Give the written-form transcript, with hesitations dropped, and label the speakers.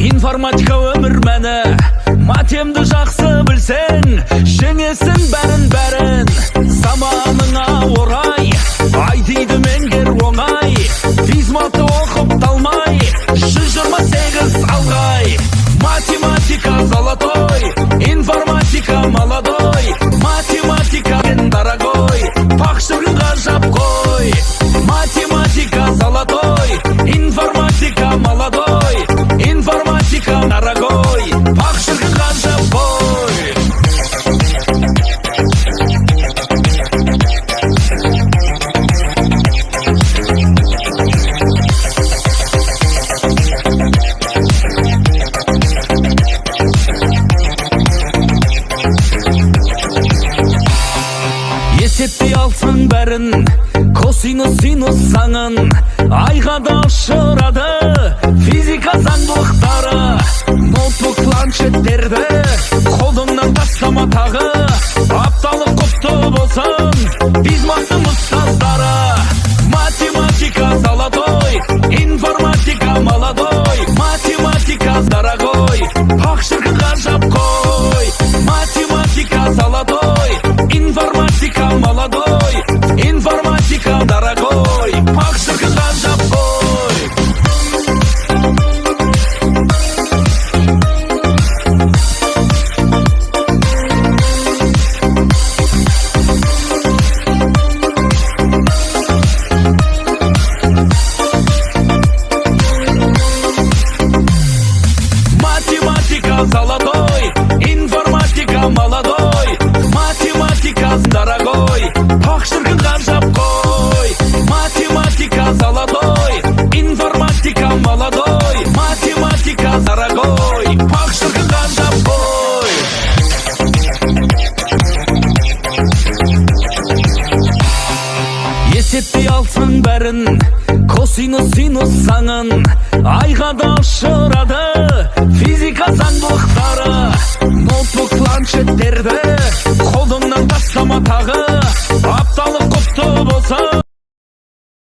Speaker 1: Информатика өмір мәні, матемді жақсы білсең, жеңесің бәрін. Заманыңа орай, ай дейді меңгер оңай. Физматты оқып талмай, 128 алғай. Математика золотой, информатика молодой. Математика дорогой, тақшырын ғажап қой. Математика золотой, информатика молодой. Информатика дорогой, тақшырын ғажап қой. Есептей алсаң бәрін, косинус синус заңын, айға да ұшырады физика заңдылықтары. Ноутбук планшеттерді қолыңнан тастама тағы, апталық құтты болсын физматтың ұстаздары. Математика золотой, информатика молодой. Математика дорогой, тақшырын ғажап қой. Математика золотой, информатика молодой. Информатика дорогой, тақшырын ғажап қой. Математика золотой, информатика молодой. Математика дорогой, тақшырын ғажап қой. Математика золотой, информатика молодой. Математика дорогой, тақшырын ғажап қой. Есептей алсаң бәрін, косинус синус заңын, айға да ұшырады физика заңдылықтары. Ноутбук планшеттерді қолыңнан тастама тағы,